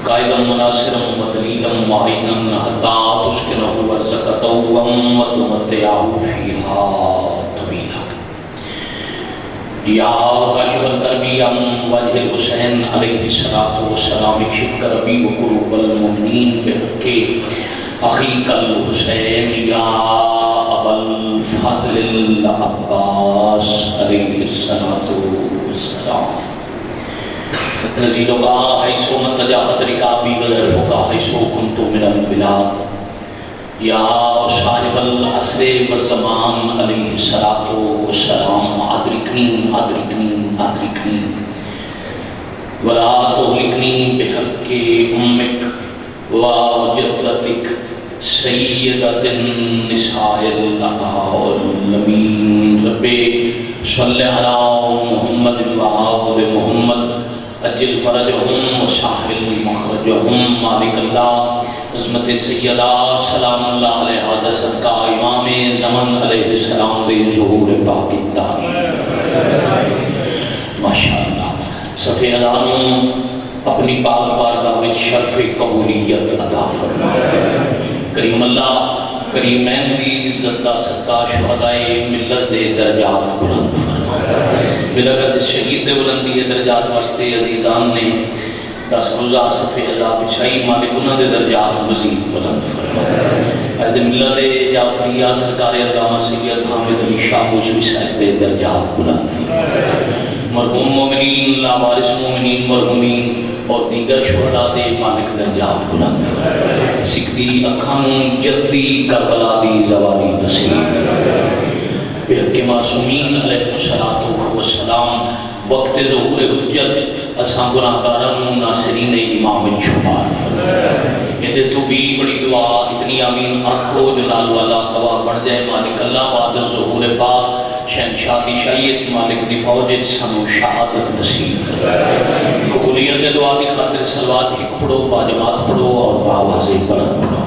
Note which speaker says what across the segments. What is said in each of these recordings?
Speaker 1: قائدا مناصرا ودلیلا معینا حتی تسکنہ ارزق توبا وتمتعہ فیہا طویلا یا کاشف الکربی عن وجہ الحسین علیہ السلام اکشف کربی وقلوب المؤمنین بحق اخیک الحسین یا ابا الفضل العباس علیہ السلام نزیل کا حیث منتجاہت رکابی وزرفکا حیث کنتو من البلاد یا صاحب العصر والزمان علیہ السلام ادرکنی ولا تہلکنی بحق امک و جدتک سیدت النساء العالمین رب صلی علی محمد و آل محمد اجل فرجہم وساحل مخرجہم مالک اللہ عظمت سیدہ سلام اللہ علیہ حد صدقہ امام زمن علیہ السلام دے ظہور پاک داری ماشاءاللہ صفحہ ادانوں اپنی پاک بارگاہ میں شرف قبولیت ادا فرما کریم اللہ کریمین دی عزت دا صدقہ شہدائے ملت دے درجات بلند فرما بلغت شہید دے بلندی درجات واسطے عزیزان نے 10 روزہ صفحہ ازا بچھائی مالک انہاں دے درجات مزید بلند فرما عہد ملت جعفریہ سرکار علامہ سید حامد علی شاہ بوشوی صاحب دے درجات بلند فرما مرحوم مومنین لاوارث مومنین مرحومین اور دیگر شہداء دے مالک درجات بلند فرما سکھدی اکھان جلدی کربلا دی زواری نصیب بحق معصومین علیہ السلام وقت ظہور حجت اساں گناہگاران ناصرین امام شمار فرما یہ تو بھی بڑی دعا اتنی آمین آنکھو جلال والا گواہ بڑھ جائے مالک اللہ بعد ظہور پاک شہنشاہ دی شاہیت مالک دی فوج سنو شہادت نصیب قبولیت دعا کی خاطر صلوات ایک پڑھو باجماعت پڑھو اور باواز بلند پڑھو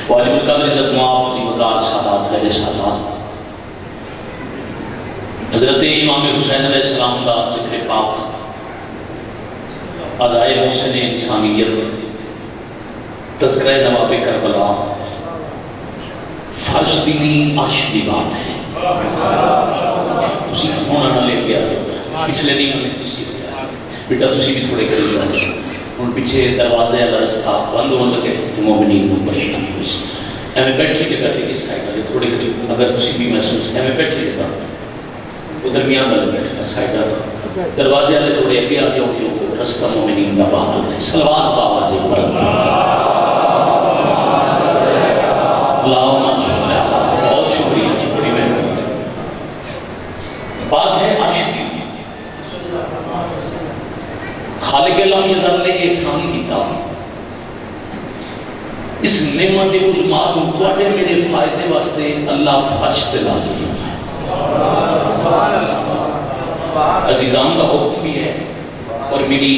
Speaker 1: واجب القدر عزت معاف عظیمتار سادات غیر سادات حضرت امام حسین علیہ السلام کا ذکر پاک عزائے محسن انسانیت تذکرہ نواب کربلا فرش دینی عرش دی بات ہے اسی ہونا نہ لے گیا پچھلے نہیں ملے تسی بیٹا تسی بھی تھوڑے قریب رہ جائے ان پیچھے دروازے اللہ رستہ بند ہونے لگے تو مومنین کو پریشانی ہوئی سی ہمیں بیٹھے کے کرتے کس سائڈ والے تھوڑے قریب اگر تسی بھی محسوس ہے ہمیں بیٹھے کے کرتے وہ درمیان والے بیٹھے سائڈ والے دروازے والے تھوڑے اگے آ جاؤ جو رستہ مومنین کا باہر ہے صلوات باوازے پرند اللہم بہت شکریہ جی بڑی مہربانی بات ہے عرش کی خالق علم یزل نے احسان کیتا اس نعمت عظمیٰ کو توڑے میرے فائدے واسطے اللہ فرش تے نازل فرمائے عزیزان کا حکم بھی ہے اور میری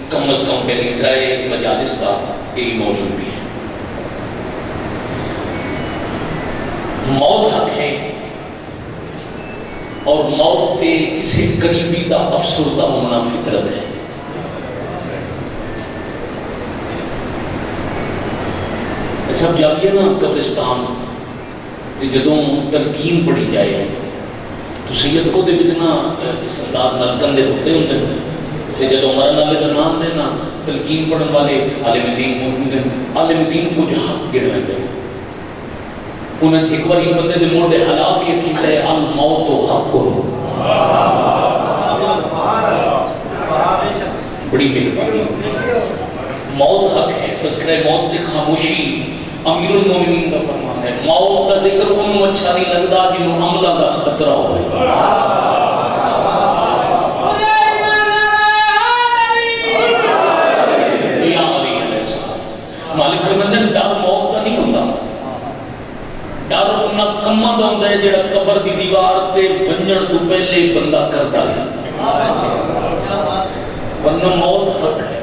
Speaker 1: کم از کم پہلی ترائے مجالس کا یہی موضوع بھی ہے موت حق ہے اور موت تے کسی قریبی دا افسوس دا ہونا فطرت ہے سب جاگیے نا قبرستان جدوں تلقین پڑھی جائے تو سید کو دے وچنا اس انداز نال کندے ٹکڑے ہوندے تے جدوں مرن والے دا نام دے نا تلقین پڑھن والے عالم دین موجود ہیں عالم دین کو جو حق گڑ ویندے انہاں ایک واری بندے دے موڑے ہلا کے کیتا ہے الموت حق بڑی مہربانی موت حق ہے تذکرہ موت تے خاموشی امیر المومنین کا فرمان ہے موت کا ذکر انہوں اچھا نہیں لگتا جنہوں عملہ کا خطرہ ہوئے مالک فرماندے ڈر موت کا نہیں ہوتا ڈر انہاں کماں دا ہوندا ہے جڑا قبر دی دیوار تے بنجن تو پہلے بندہ کرتا ہے ورنہ موت حق ہے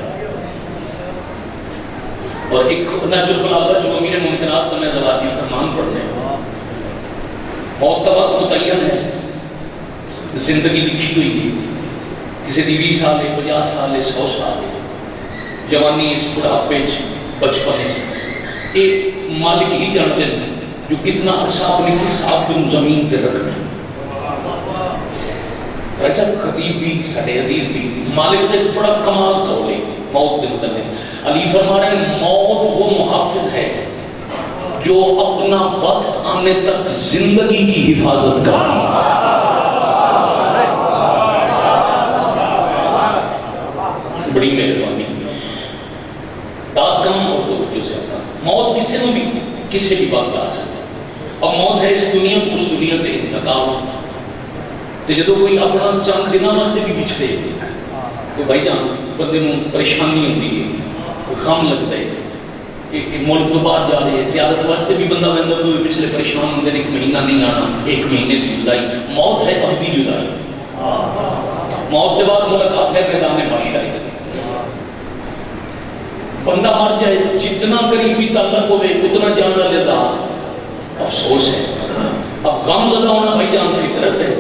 Speaker 1: اور ایک نہج البلاغہ جو امیر ممکنات میں ذراتی فرمان پڑھنے موت کا وقت متعین ہے، زندگی لکھی ہوئی ہے، کسی دی 20 سال ہے، 50 سال ہے، 100 سال ہے، جوانی بڑھاپے بچپن یہ مالک ہی جانتے ہیں جو کتنا عرصہ اپنی حساب زمین پہ رکھنا ہے۔ ایسا خطیب بھی سارے عزیز بھی مالک نے بڑا کمال قول ہے موت کے متعلق۔ علی فرما رہے ہیں موت وہ محافظ ہے جو اپنا وقت آنے تک زندگی کی حفاظت کرتی ہے۔ بڑی مہربانی، داد کم اور توجہ سے آتا۔ موت کسی بھی بات آ سکتا ہے، اب موت ہے اس دنیا کو اس دنیا سے انتقال، تو جدو کوئی اپنا چند دن واسطے بھی پچھلے تو بھائی جان بندے کو پریشانی ہوتی ہے، غم لگتا ہے، ملک تو باہر جا رہے ہیں، زیادت واسطے بھی بندہ بندہ کوئی پچھلے پریشان ہوتے ہیں، ایک مہینہ نہیں آنا، 1 مہینے کی جدائی، موت ہے ابدی جدائی، موت کے بعد ملاقات ہے میدان محشر۔ بندہ مر جائے جتنا قریبی تعلق ہوئے اتنا جانا لیتا افسوس ہے۔ اب غم زدہ ہونا بھائی جان فطرت ہے،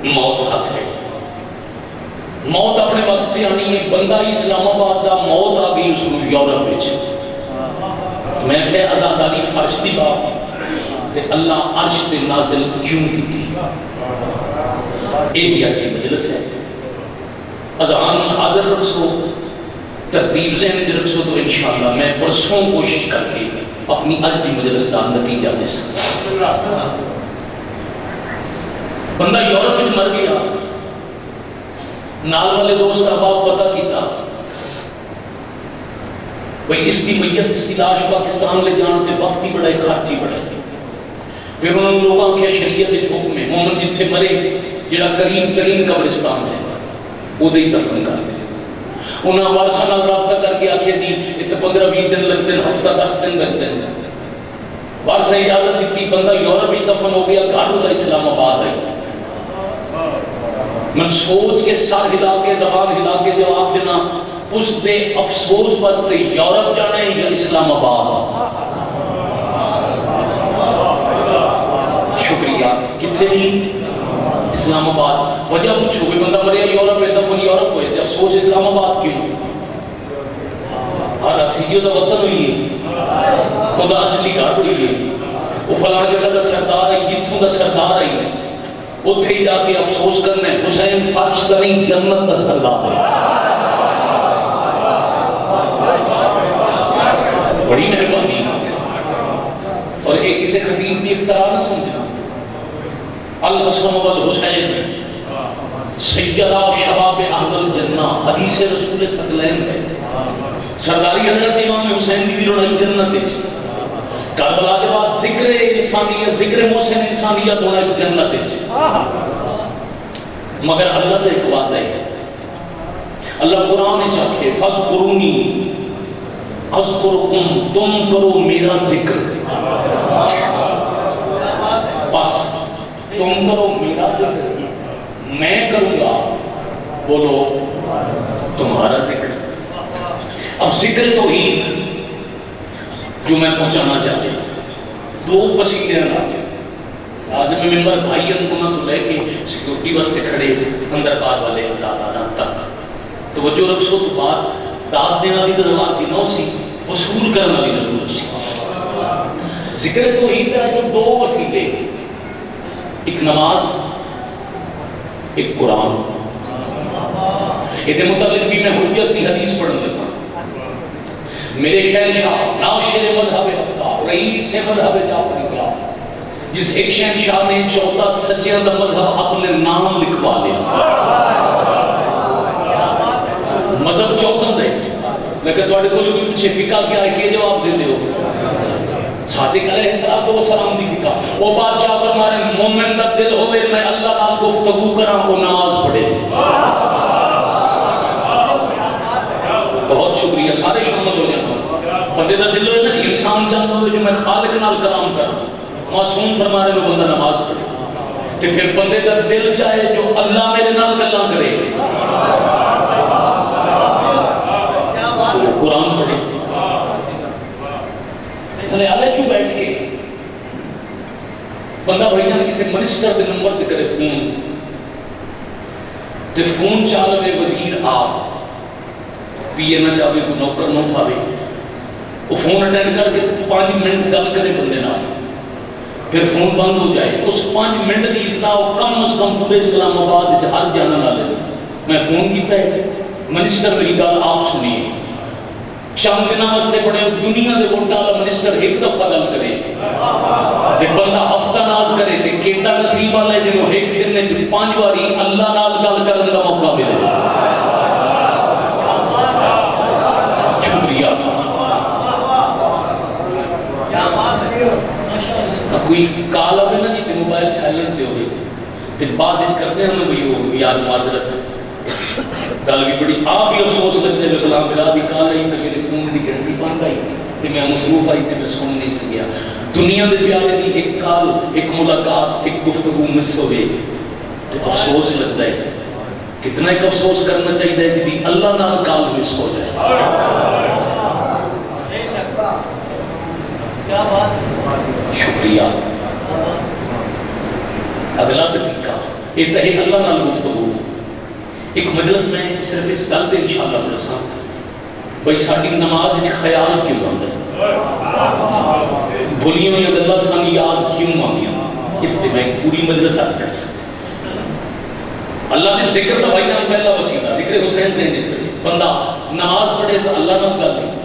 Speaker 1: موت حق ہے، موت اپنے وقت پہ آنی ہے۔ بندہ اسلام آباد دا موت آ گئی اس کو یورپ میں، میں کہ آزاداری فرش دی بات تے اللہ عرش تے نازل کیوں کی تھی، ایک یاد کی مجلس ہے۔ اذان حاضر رکھو، ترتیب ذہن رکھ سو، تو انشاءاللہ میں پرسوں کوشش کر کے اپنی اج دی مجلس کا نتیجہ دے سکتا۔ بندہ یورپ میں مر گیا، نال والے دوست احباب پتہ کیتا بھئی اس کی میت اس کی لاش پاکستان لے جان تے وقت ہی بڑا ہے، خرچ ہی بڑا ہے۔ پھر انہوں نے لوگوں کے شریعت حکم ہے مومن جتھے مرے جڑا قریب ترین قبرستان ہے وہ دے دفن کر دے۔ انہاں وارثاں نال رابطہ کر کے آکھیا جی اتنے 15-20 دن لگتے ہیں، ہفتہ 10 دن لگتے ہیں۔ وارثاں اجازت دیتی، بندہ یورپ میں دفن ہو گیا، گھر ہوتا اسلام آباد ہے۔ من سوچ کے سر ہلا کے زبان ہلا کے جواب دینا، اس دے افسوس واسطے یورپ جانا ہے یا اسلام آباد؟ شکریہ، کتنے جی؟ اسلام آباد۔ وجہ پوچھو کہ بندہ مریا یورپ میں دفن یورپ ہوئے تھے، افسوس اسلام آباد کیوں؟ ہر اکسیجیو دا وطن ہوئی ہے، خدا اصلی گھر ہوئی ہے، وہ فلاں جگہ دا سردار ہے، جتھوں دا سردار ہے، اتھے ہی جا کے افسوس کرنا ہے حسین فرش کا نہیں جنت دا سردار ہے۔ بڑی مہربانی، اور ایک کسی خطیب کی اختراع نہ سمجھنا۔ الحسن والحسین سیدہ شباب اہل الجنہ، حدیث رسول ثقلین ہے۔ سرداری حضرت امام حسین کی بھی لڑائی جنت ہے۔ کربلا کے بعد ذکر انسانیت، ذکر محسن انسانیت ہونا جنت ہے۔ مگر اللہ کا ایک وعدہ ہے، اللہ قرآن نے چاہے فَاذْكُرُونِي اذکرکم، تم کرو میرا ذکر، بس تم کرو میرا ذکر، میں کروں گا بولو تمہارا ذکر۔ اب ذکر توحید جو میں پہنچانا چاہتے ہیں، 2 وسیلے ہیں۔ آزم ممبر بھائی انکونا تو لے کے سیکیورٹی واسطے کھڑے اندر بار والے آزادانہ تک توجہ رکھو، تو بات داد دینا دی ضرورت تھی نو سی، وصول کرنا دی ضرورت سی۔ ذکر توحید ہے جو 2 وسیلے، ایک نماز ایک قرآن۔ یہ متعلق بھی میں حجت دی حدیث پڑھنے لگا۔ میرے شہنشاہ ناشر مذہب افکار رئیس مذہب جعفری کلام، جس ایک شہنشاہ نے 14 سچیاں دا مذہب اپنے نام لکھوا لیا۔ مذہب 14 دے، لیکن تو اڑے کو لوگی پوچھے فقہ کیا ہے، کہ جواب دے دے ہو؟ صادق علیہ السلام دی فقہ۔ وہ بادشاہ فرما رہے مومن دا دل ہوئے میں اللہ نال گفتگو کرا وہ نماز پڑھے۔ بہت شکریہ، سارے شامل ہو جانا۔ بندے دا دل ہوئے نا انسان چاہتا ہوئے جو میں خالق نال کلام کروں، معصوم فرما رہے بندہ نماز پڑھے۔ تو پھر بندے دا دل چاہے جو اللہ میرے نال گلاں کرے قرآن پڑھے۔ خلیالے چو بیٹھ کے بندہ بھائی جان کسی منسٹر کے نمبر تے کرے فون تے فون چالوے وزیر آپ پی اے نہ چاہے کوئی نوکر نہ پاوے وہ فون اٹینڈ کر کے 5 منٹ گل کرے بندے نال پھر فون بند ہو جائے اس 5 منٹ دی اطلاع کم از کم پورے اسلام آباد ہر جانا نہ لے میں فون کیتا ہے منسٹر میری گل آپ سنیے چند دن واسطے پڑے دنیا دے ووٹاں والا منسٹر ایک دفعہ گل کرے تے بندہ ہفتہ ناز کرے تے کیڈا نصیب والا ہے جنوں ایک دن وچ 5 واری اللہ نال گل کرن دا موقع ملے شکریہ کوئی کال آئے نا جی تے موبائل سائلنٹ سے ہوئے تے بعد اس کرتے ہیں کوئی ہو یار معذرت گل بھی بڑی آپ ہی افسوس لگتے ہیں فلاں میرا دی کال آئی تو میرے فون دی گھنٹی بند آئی تے میں مصروف آئی تے میں سن نہیں سکیا دنیا دے پیارے دی ایک کال ایک ملاقات ایک گفتگو مس ہو گئی تے افسوس لگتا ہے کتنا ایک افسوس کرنا چاہیے جی اللہ نال کال مس ہو جائے شکریہ اگلا طریقہ یہ تہے اللہ نال گفتگو ایک مجلس میں صرف اس گل تے انشاءاللہ پڑھساں بھائی ساری نماز وچ خیال کیوں آندا ہے بھولیاں ہوئی گلاں سانوں یاد کیوں آندیاں اس تے میں پوری مجلس عرض کر سکتا اللہ نے ذکر دا بھائی جان پہلا وسیلہ ذکر حسین سے ذکر بندہ نماز پڑھے تو اللہ نال گل نہیں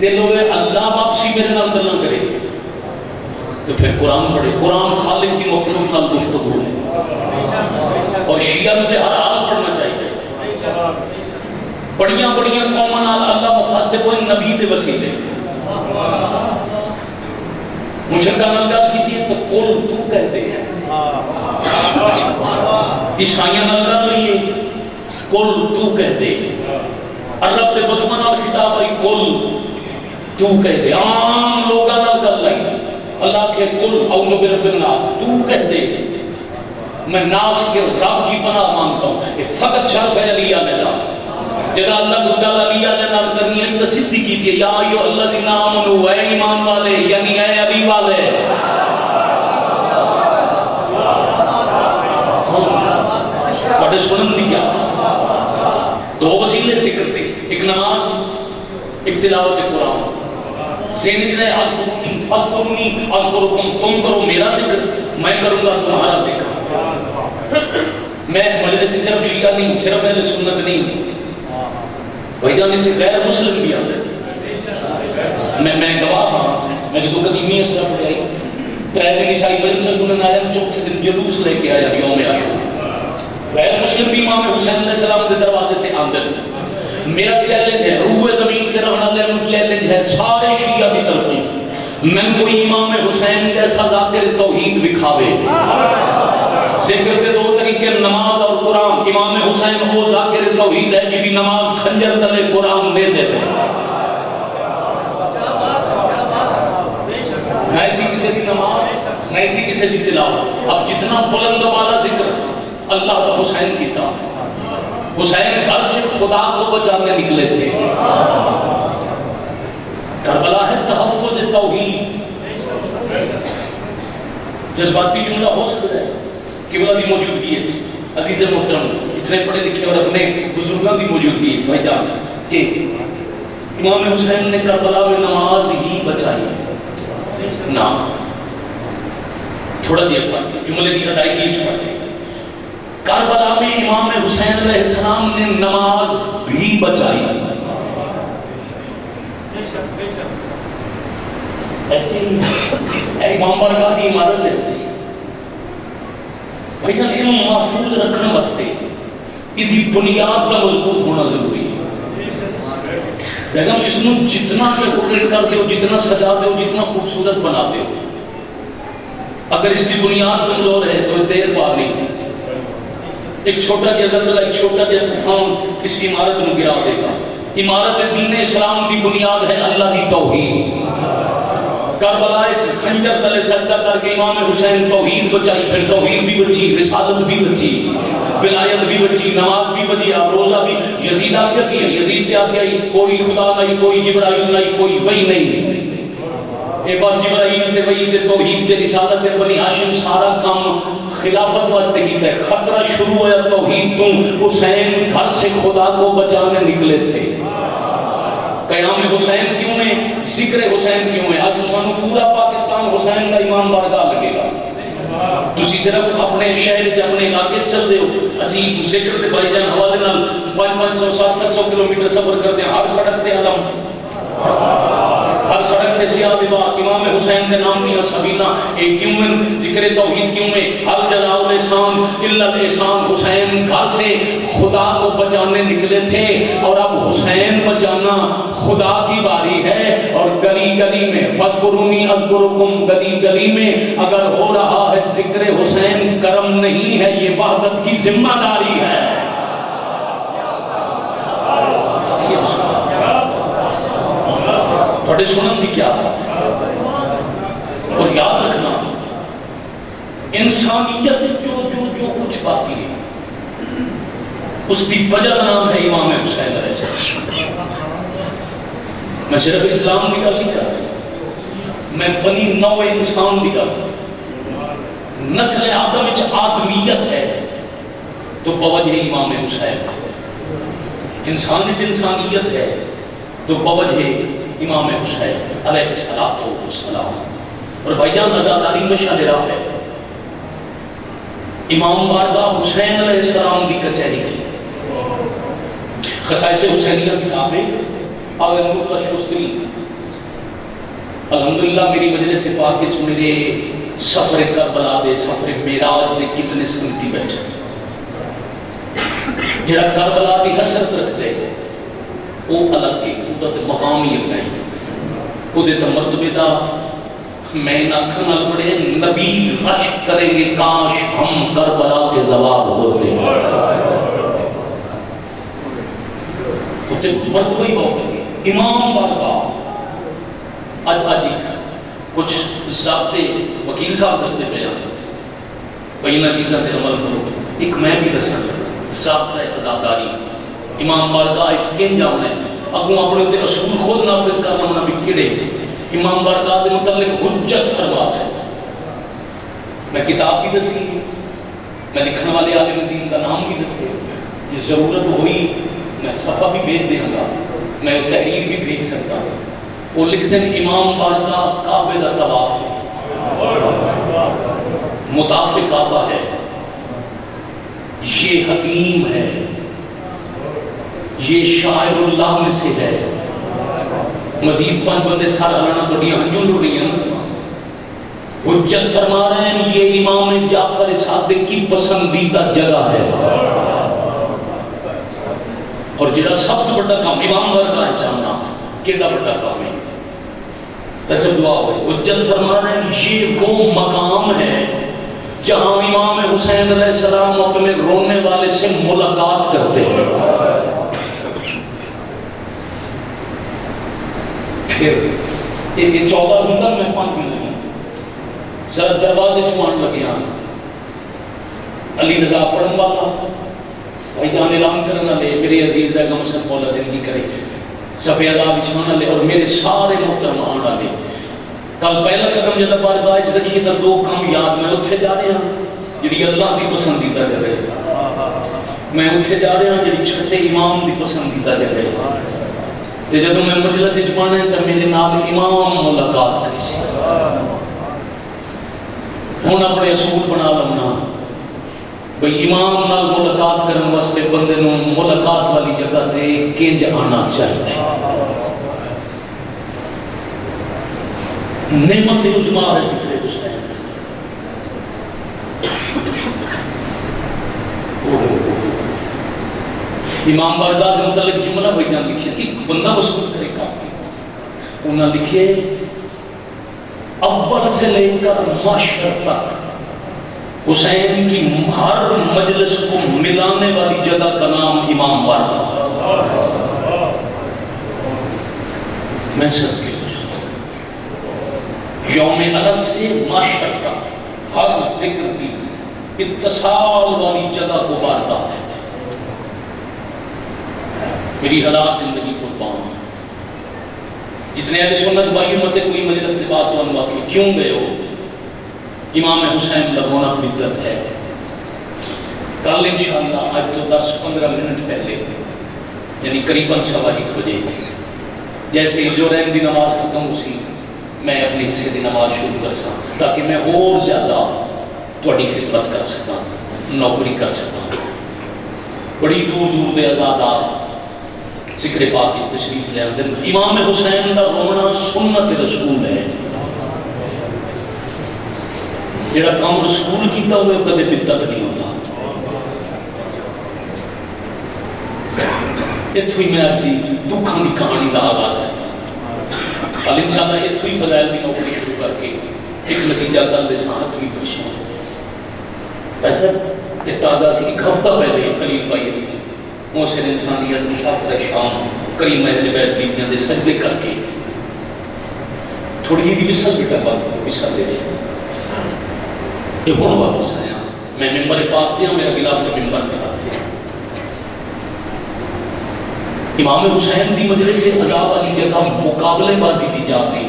Speaker 1: دل ہوئے اللہ واپسی میرے نال گلاں کرے تو پھر قرآن پڑھے قرآن خالق کی مخلوق نال گفتگو ہے اور شیعہ مجھے ہر حال پڑھنا چاہیے بڑیاں بڑیاں قوماں نال اللہ مخاطب ہوئے نبی دے وسیلے مشرکاں نال گل کیتی ہے تو قل تو کہتے ہیں عیسائیاں نال گل ہوئی ہے قل تو کہتے عرب دے بدواں نال خطاب آئی قل تو کہتے عام لوگاں نال گل آئی اللہ کے قل اعوذ برب الناس تو کہتے میں ناس کے رب کی پناہ مانگتا ہوں یہ فقط شرف ہے علی علیہ جدا اللہ گل علی علیہ نال کرنی ہے تصدیق کی تھی یا ایو الذین آمنوا اے ایمان والے یعنی اے علی والے بڑے سنن دی کیا دو وسیلے ذکر تھے ایک نماز ایک تلاوت قرآن ذہن جنہیں اذکرونی اذکرکم تم کرو میرا ذکر میں کروں گا تمہارا ذکر میں مجلس صرف شیعہ نہیں صرف اہل سنت نہیں بھائی جان اتنے غیر مسلم بھی آتے میں گواہ ہاں میں نے تو قدیمی اسرا پڑھائی 3 دن عیسائی بن سے سنن آیا چوتھے دن جلوس لے کے آیا یوم عاشور غیر مسلم بھی امام حسین علیہ السلام کے دروازے تے آندر میرا چیلنج ہے روح زمین تے رہن والے نوں چیلنج ہے سارے شیعہ دی طرف میں کوئی امام حسین جیسا ذاکر توحید دکھاوے ذکر کے 2 طریقے نماز اور قرآن امام حسین وہ ذاکر توحید ہے جی نماز خنجر تلے قرآن نیزے تھے نہ ایسی کسی دی نماز نہ ایسی کسی دی تلاوت اب جتنا بلند والا ذکر اللہ کا حسین کیتا حسین گھر سے خدا کو بچانے نکلے تھے کربلا ہے تحفظ توحید جذباتی جملہ ہو سکتا ہے قبلہ دی موجودگی ہے عزیز محترم اتنے پڑھے لکھے اور اپنے بزرگوں کی موجودگی ہے بھائی جان کہ امام حسین نے کربلا میں نماز ہی بچائی نہ تھوڑا دیر فرق جملے دی ادائیگی فرق کربلا میں امام حسین علیہ السلام نے نماز بھی بچائی ایسے ہی امام برگاہ کی عمارت ہے بھائی جان علم محفوظ رکھنے واسطے یہ بنیاد کا مضبوط ہونا ضروری ہے جگہ اس میں جتنا ڈیکوریٹ کر دو جتنا سجا دو جتنا خوبصورت بنا دو اگر اس کی بنیاد کمزور ہے تو دیر پا نہیں ایک چھوٹا جہا زلزلہ ایک چھوٹا جہا طوفان اس کی عمارت میں گرا دے گا عمارت دین اسلام کی بنیاد ہے اللہ کی توحید کربلا خنجر تلے سجدہ کر کے امام حسین توحید بچائی پھر توحید بھی بچی رسالت بھی بچی ولایت بھی بچی نماز بھی بچی روزہ بھی یزید آخر کیا یزید کیا کوئی خدا نہیں کوئی جبرائیل نہیں کوئی وحی نہیں اے بس جبرائیل تے وحی تے توحید تے رسالت تے بنی ہاشم سارا کام خلافت واسطے کیتا ہے. خطرہ شروع ہوا توحید تو. حسین گھر سے خدا کو بچانے نکلے تھے. قیام حسین کیوں ہے؟ ذکر حسین کیوں ہے؟ آج تو سانو پورا پاکستان حسین کا امام بارگاہ لگے گا. تسی صرف اپنے شہر چ اپنے علاقے چل دے ہو. اسی ذکر دے بھائی جان حوالے نال 500 700 کلومیٹر سفر کرتے ہیں. ہر سڑک تے علم، ہر سڑک تے سیاہ لباس امام حسین کے نام دیا سبیلاں. ایک کیوں ہے ذکر توحید کیوں ہے؟ ہر جزاء الاحسان الا الاحسان. حسین گھر سے خدا کو بچانے نکلے تھے اور اب حسین بچانا خدا کی باری ہے. اور گلی گلی میں فاذکرونی اذکرکم، گلی گلی میں اگر ہو رہا ہے ذکر حسین، کرم نہیں ہے، یہ وحدت کی ذمہ داری ہے. تھوڑے سنن دی کیا بات ہے. اور یاد رکھنا انسانیت جو جو جو کچھ باقی ہے اس کی وجہ کا نام ہے امام حسین علیہ السلام. میں صرف اسلام کی گل نہیں کر رہا، میں بنی نوع انسان کی گل. نسل آدم وچ آدمیت ہے تو بوجہ امام حسین. انسان وچ انسانیت ہے تو بوجہ امام حسین علیہ السلام. اور بھائی جان آزاداری مشعل راہ ہے. امام بارگاہ حسین علیہ السلام دی کچہری ہے. خصائص حسینیہ کتاب ہے اور نوفل شوستری. الحمدللہ میری مجلس پاک وچ میرے سفر کربلا دے سفر معراج دے کتنے سنتی بیٹھے جڑا کربلا دی حسرت رکھدے وہ الگ ہے، وہ تے مقام ہی اپنا ہے. وہ دے تے مرتبے دا میں ناکھن نال پڑھے نبی رش کریں گے کاش ہم کربلا کے زوال ہوتے. وہ تے مرتبہ ہی بہت ہے. امام بارگاہ آج کچھ ضابطے وکیل صاحب دستے پہ جاتے بھائی انہاں چیزاں تے عمل کرو. ایک میں بھی دسنا ضابطہ عزاداری امام بارگاہ اچ کن جانا ہے. اگوں اپنے تے اصول خود نافذ کرنا ہونا بھی کیڑے. امام بارگاہ دے متعلق حجت فرما ہے. میں کتاب بھی دسی، میں لکھن والے عالم دین کا نام بھی دسے. یہ ضرورت ہوئی میں صفحہ بھی بھیج دیں گا، میں تحریر بھی بھیج سکتا ہوں. وہ لکھتے ہیں امام بارگاہ کعبے کا طواف ہے، مطاف کعبہ ہے، یہ حکیم ہے، یہ شاعر اللہ میں سے ہے. مزید 5 بندے سر ہلانا تو ہنجوں رو رہی ہیں. حجت فرما رہے ہیں یہ امام جعفر صادق کی پسندیدہ جگہ ہے. اور جڑا سب تو بڑا کام امام بارگاہ چاہنا کیڑا بڑا کام ہے. ایسے دعا ہوئے حجت فرما رہے ہیں یہ وہ مقام ہے جہاں امام حسین علیہ السلام اپنے رونے والے سے ملاقات کرتے ہیں. پھر یہ 14 سندر میں 5 منٹ لگے سر دروازے چھوان لگے ہیں. علی رضا پڑھن والا بھائی جان اعلان کرنا لے میرے عزیز ہے غم سن مولا زندگی کرے صفحہ ادا بچھانا لے اور میرے سارے محترم آنا لے. کل پہلا قدم جب بارگاہ وچ رکھی تو 2 کام یاد میں اتھے جا رہے ہیں جڑی اللہ دی پسندیدہ جگہ ہے. میں اتھے جا رہا ہوں جڑی چھٹے امام دی پسندیدہ جگہ ہے. تے جدوں میں مجلس وچ پڑھنا ہے تے میرے نال امام ملاقات کری سی. ہن اپنے اصول بنا لونا بھئی امام نال ملاقات کرن واسطے بندے نوں ملاقات والی جگہ تے کنج آنا چاہیے. نعمت عظمیٰ ہے ذکر حسین. امام بارگاہ کے متعلق جملہ بھائی جان لکھے ایک بندہ محسوس کرے کافی. انہوں نے لکھے اول سے لے کر معاشر تک حسین کی ہر مجلس کو ملانے والی جگہ کا نام امام بارگاہ. میں سچ کے یوم علت سے معاشر تک ہر ذکر کی اتصال والی جگہ کو بارگاہ ہے. میری حالات زندگی قربان جتنے اہل سنت بھائی مت کوئی مجلس کے بعد تو انوا کے کیوں گئے ہو؟ امام حسین لگونا بدت ہے. کل انشاءاللہ آج تو 10-15 منٹ پہلے یعنی قریباً 1:15 بجے جیسے ہی زہرین دی نماز ختم ہو سی میں اپنے حصے دی نماز شروع کر سکتا تاکہ میں اور زیادہ تھوڑی خدمت کر سکتا نوکری کر سکتا. بڑی دور دور دے آزادار ذکر پاک کی تشریف لے آتے ہیں. امام حسین دا رونا سنت رسول ہے. جڑا کام رسول کیتا ہوئے کدے بدعت نہیں ہوتا. اتھو ہی میں آپ کی دکھاں دی کہانی دا آغاز ہے. کل انشاءاللہ اتھو ہی فضائل دی نوکری شروع کر کے ایک نتیجہ کل دے ساتھ بھی پیش ہوں. ایسا یہ تازہ سی ایک ہفتہ پہلے خلیل بھائی اسی محسن انسانیت مسافر شام کریم اہل بیت بیبیاں دے سجدے کر کے تھوڑی جی وصل بیٹا بات وصل دے رہے یہ ہون واپس آیا. میں ممبر پاک تھا میرا غلاف ممبر پہ آتے. امام حسین دی مجلس سے عذاب علی جگہ مقابلے بازی دی جا رہی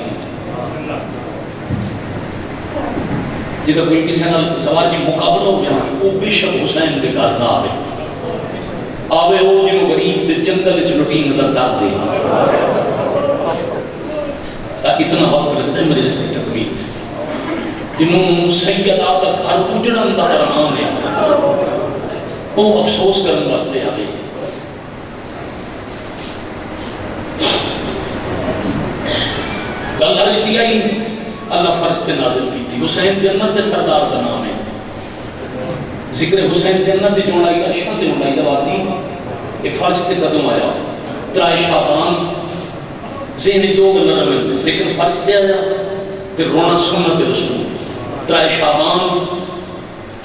Speaker 1: جدھر کوئی کسی نال سوال جی مقابلہ ہو گیا وہ بے شک حسین دے گھر نہ آوے آوے وہ جنہوں غریب دے جنگل وچ لٹین دا در دے. اتنا وقت لگتا ہے مجلس کی تقویت جنہوں سیدہ کا گھر اجڑن دا ارمان ہے وہ افسوس کرن واسطے آوے. گل عرش دی آئی اللہ فرض پہ نازل کی تھی. حسین جنت دے سردار کا نام ہے. ذکر حسین جنت دے جوڑائی عشق دے جوڑائی دا وادی یہ فرض تے قدم آیا. ترائے شعبان ذہن دو گلہ رہے ذکر فرض تے آیا تے رونا سنت رسول. ترائے شعبان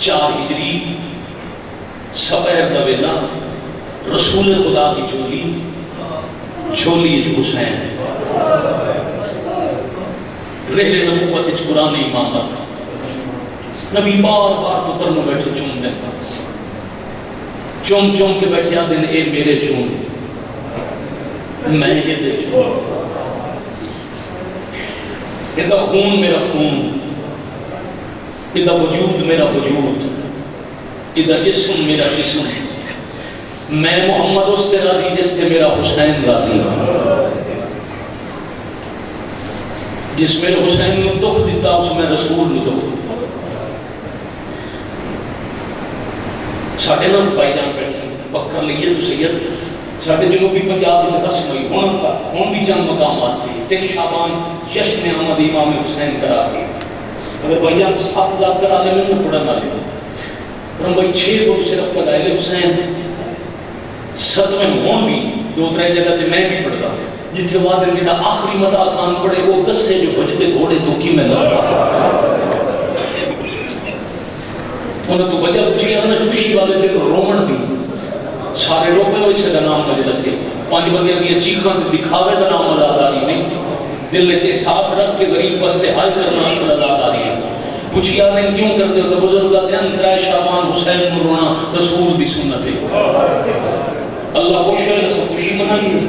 Speaker 1: 4 ہجری سپہر دا ویلا رسول خدا کی چولی چولی حسین رہلے نبوت اچ قرآن امامت نبی بار بار پتر میں بیٹھے چوم دیتا چوم چوم کے بیٹھے آدھیں اے میرے چوم میں یہ دے چوم یہ خون میرا خون یہ وجود میرا وجود یہ جسم میرا جسم میں محمد اس کے راضی جس کے میرا حسین راضی جس میں حسین نے دکھ دیتا اس میں رسول نے دکھ دیتا. ساڑھے نام بائی جان بیٹھے بکر لئیے تو سید ساڑھے جنوبی پنجاب میں رسم ہوئی ہون بھی چند مقامات تھے. 3 شعبان جشن احمد امام حسین کرا کے اگر بائی جان 7,000 کرا لے میں پڑھنا لے اور بھائی 6 کو صرف فضائل حسین 7 میں ہون بھی 2-3 جگہ تے میں بھی پڑھتا جتھے وعدن جڑا آخری مدہ خان پڑے وہ دسے جو بجتے گھوڑے تو کی میں لگتا انہوں تو وجہ پوچھی ہے خوشی والے دل رومن دی سارے روپے ہوئے سے نام مجلس کے 5 بندیاں دیا چیخاں تے دکھاوے دا نام اداداری نہیں دل نے احساس رکھ کے غریب بستے حل کرنا اصل اداداری ہے. پوچھی آنے کیوں کرتے ہو تو بزرگاں دے ترائے شعبان حسین رونا رسول دی سنت ہے. اللہ خوش ہے نہ خوشی منائی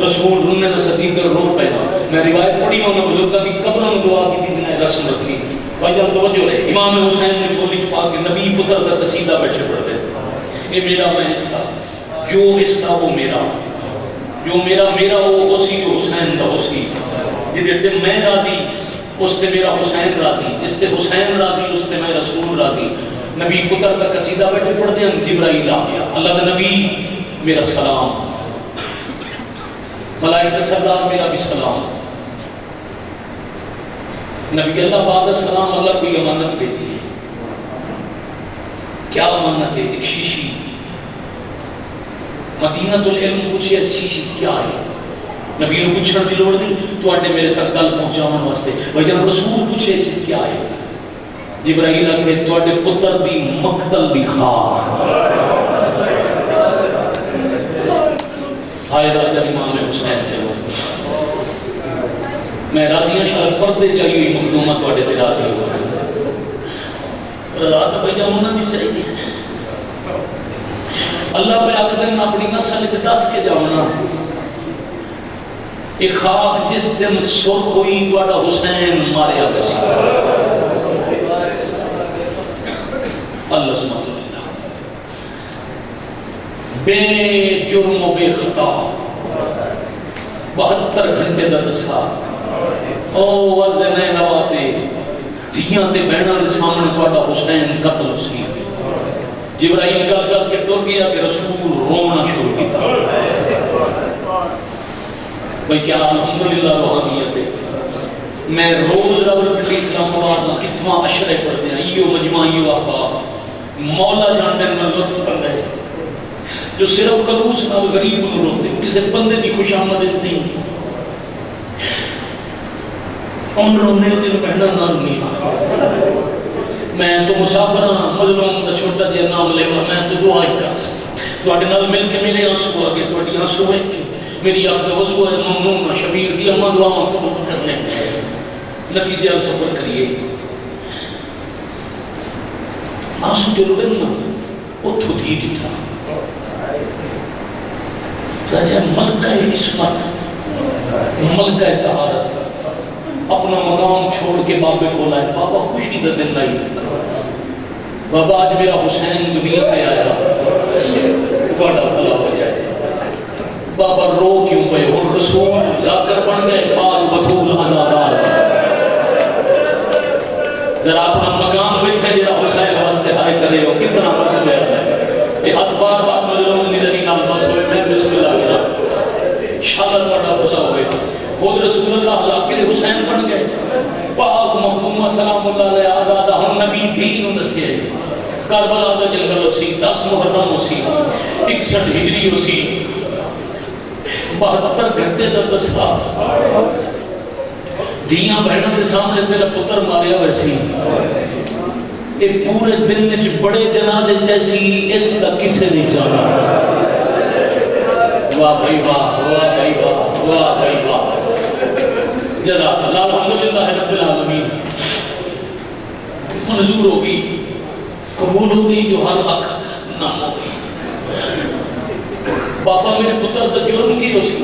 Speaker 1: رسول رونے نہ صدیق کر رو پیدا. میں روایت پڑھی میں انہوں بزرگاں دی قبروں دعا کی تھی بنائے رسم رکھی بھائی جان توجہ رہے. امام حسین نے چولی چھپا کے نبی پتر دا قصیدہ بیٹھے پڑھ دے اے میرا میں اس کا جو اس کا وہ میرا جو میرا میرا وہ اسی جو حسین دا اسی جدے تے میں راضی اس تے میرا حسین راضی جس تے حسین راضی اس تے میں رسول راضی. نبی پتر دا قصیدہ بیٹھے پڑھتے ہیں جبرائیل آ گیا اللہ دا نبی میرا سلام ملائکہ سردار میرا بھی سلام. نبی اللہ بعد سلام اللہ کوئی امانت بھیجی ہے. کیا امانت ہے؟ ایک شیشی. مدینہ العلم پوچھے شیشی کیا ہے؟ نبی نے پوچھنا دی لوڑ نہیں تو آٹے میرے تک گل پہنچاؤں واسطے. بھائی جب رسول پوچھے شیشی کیا ہے؟ جبرائیل آکھے تو آٹے پتر دی مقتل دی خواہ آئے راجہ امام حسین دے وہ میں راضیاں شاید پردے چاہیے ہوئی مخدومہ تو آٹے تے راضی ہو رضا تو بھائی جب انہوں نے چاہیے اللہ پہ آقدر میں اپنی نسل سے دس کے جاؤنا ایک خاک جس دن سرخ ہوئی تواڈا حسین ماریا ویسی اللہ سبحانہ اللہ بے جرم و بے خطا 72 گھنٹے دا دسا او وزن نواتے دھیاں تے بہناں دے سامنے تواڈا حسین قتل سی جبرائیل گل کر کے ٹر گیا کہ رسول رونا شروع کیتا بھئی کیا الحمدللہ روحانیت ہے میں روز راولپنڈی اسلام آباد میں کتنا عشرے پڑھتے ہیں ایو مجمع ایو احباب مولا جان دے میں لطف کرتا ہے جو صرف خلوص نال غریب نو روندے کسی بندے دی خوش آمد نہیں ان رونے دل پہنا نال نہیں میں تو مسافر ہاں مظلوم دا چھوٹا دیا نام لے میں تو دعا ہی کر سکتا تواڈے نال مل کے میرے آنسو آ گئے تواڈی آنسو ہے کہ میری آنکھ کا وضو ہے ممنون شبیر دی اما دعا قبول کرنے نتیجہ سفر کریے آنسو جو روے نا اتھو دی ڈٹھا راجہ ملکہ عصمت ملکہ طہارت اپنا مقام چھوڑ کے بابے کو لائے بابا خوشی دا دن لائی بابا آج میرا حسین دنیا پہ آیا توڑا بھلا ہو جائے بابا رو کیوں پہ اور رسول جا کر بن گئے پال بطول آزادار ذرا اپنا مقام بکھے جڑا حسین واسطے ہائے کرے وہ کتنا مرتب ہے یہ ہاتھ بار بار مجلوم نظری نام مسئلے میں بسم اللہ کرا شاءاللہ توڑا بھلا ہوئے خود رسول اللہ ذاکر حسین بن گئے پاک محبومہ سلام اللہ علیہ آزادہ ہم نبی دین دسے کربلا دا جنگل اسی 10 محرم اسی 61 ہجری اسی 72 گھنٹے دا دسا دیاں بہنوں کے سامنے تیرا پتر ماریا ویسی ایک پورے دن میں بڑے جنازے جیسی اس دا کسے نہیں جانا واہ بھائی واہ واہ بھائی واہ واہ بھائی واہ جزاک اللہ الحمدللہ رب العالمین منظور ہوگی قبول ہوگی جو ہر حق نام ہوگی بابا میرے پتر دا جرم کی رسی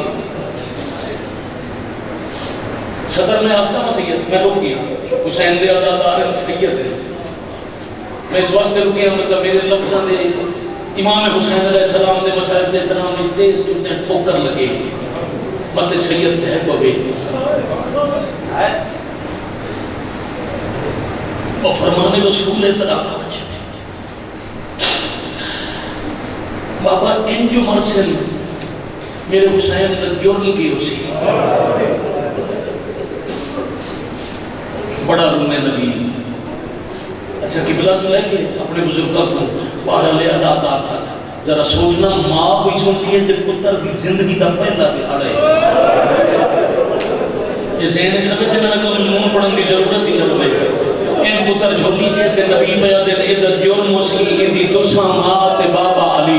Speaker 1: صدر میں آتا ہوں سید میں رک گیا حسین دے آزادار سید ہے میں اس واسطے رک گیا مطلب میرے لفظاں دے امام حسین علیہ السلام دے مسائل دے احترام میں تیز ٹوٹنے ٹھوکر لگے مت سید ہے کو بھی اور فرمانے رسول احترام آج بابا ان جو مرسل میرے حسین دا جرم کی اسی بڑا رونے نبی اچھا قبلہ تو لے کے اپنے بزرگاں کو بارہ لے آزادار تک ذرا سوچنا ماں کوئی سنتی ہے جب پتر دی زندگی دا پہلا دہاڑا ہے یہ ذہن جنبے تے میں نے مضمون پڑھن دی ضرورت ہی نہ پڑے ان پتر چھوٹی چیز تے نبی پیا دے ادھر جرم اسی ایندی تساں ماں تے بابا علی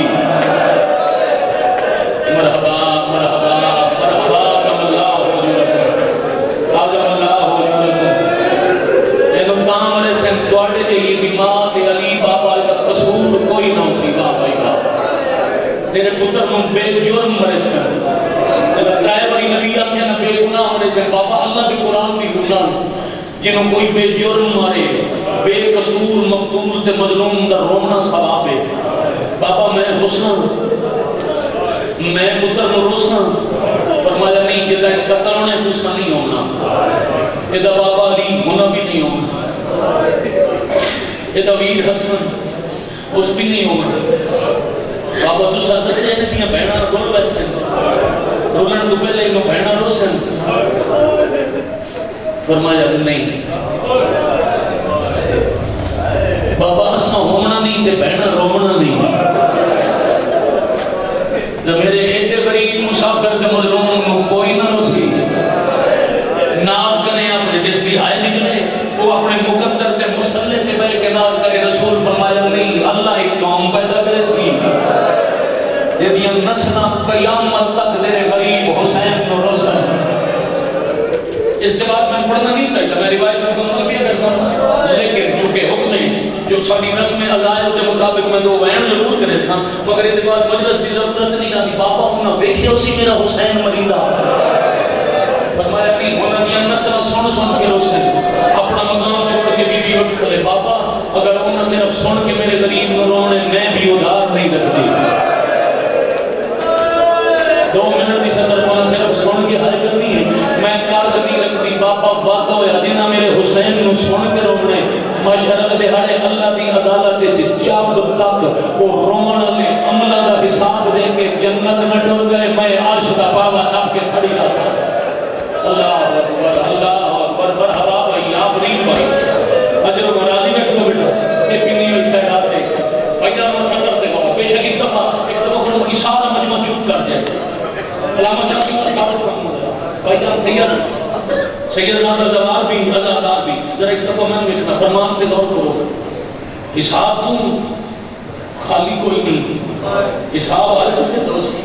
Speaker 1: مرحبا مرحبا مرحبا کم اللہ ہو جورکم آدم اللہ ہو جورکم یہ نمتان مرے سینس دوارے دے یہ دی ماں تے علی بابا کا قصور کوئی نہ سی بابا ہی بابا تیرے پتر من بے جرم مرے سینس اگر ترائے بری نبی آکھے نہ بے گناہ مرے سینس بابا اللہ دی قرآن دی گناہ جنہوں کوئی بے جرم مارے بے قصور مقتول تے مظلوم دا رونا ثواب ہے بابا میں حسن میں پتر مروسنا فرمایا نہیں جدہ اس قتل ہونے تو اس کا نہیں ہونا جدہ بابا علی ہونا بھی نہیں ہونا جدہ ویر حسن اس بھی نہیں ہونا بابا تو ساتھ سے ایسے دیا بہنا رول ویسے رولن تو پہلے انہوں بہنا روسن فرمایا نہیں بابا اسا ہونا نہیں تے بہنا رومنا نہیں جب میرے ایڈے غریب مسافر کے مظلوم کو کوئی نہ روسی ناز کریں اپنے جس بھی آئے نکلے وہ اپنے مقدر کے مسلح سے بیٹھ کے ناز کرے رسول فرمایا نہیں اللہ ایک قوم پیدا کرے سی یہ نسلہ قیامت تک تیرے غریب حسین کو روشن اس کے بعد میں پڑھنا نہیں سکتا میں روایت میں بندہ بھی کرتا ہوں لیکن چونکہ حکم نہیں جو ساری رسم عزائز کے مطابق میں دو وین ضرور کرے سا مگر اس کے بعد مجلس کی ضرورت نہیں آتی بابا انہاں ویکھے اسی میرا حسین مریدہ انہوں نے نسل سن کے روسے اپنا مقام چھوڑ کے بیوی اٹھ کھلے بابا اگر انہوں صرف سن کے میرے غریب نو رونے میں بھی ادھار نہیں رکھتی 2 منٹ دی صدر کو صرف سن کے حل کرنی ہے میں قرض نہیں رکھتی بابا وعدہ ہویا دینا میرے حسین نو سن کے رونے معاشرت دہاڑے اللہ دی عدالت جب تک وہ رومن والے عملہ دا حساب دے کے جنت میں ڈر گئے میں عرش دا پاوا نپ کے کھڑی رہا اللہ اکبر مرحبا بھائی آفرین بھائی اجر و مرازی میں چھو بیٹھا یہ پینی میں خیرات ہے بھائیان میں صدر دے گا بے شک ایک دفعہ کو اشارہ مجمع چپ کر جائے علامہ صاحب کی اشارہ چپ بھائیان سید نادر زوار بھی ازادار بھی ذرا ایک دفعہ میں بیٹھنا فرمان تے غور کرو حساب تو خالی کوئی نہیں حساب آج سے دوستی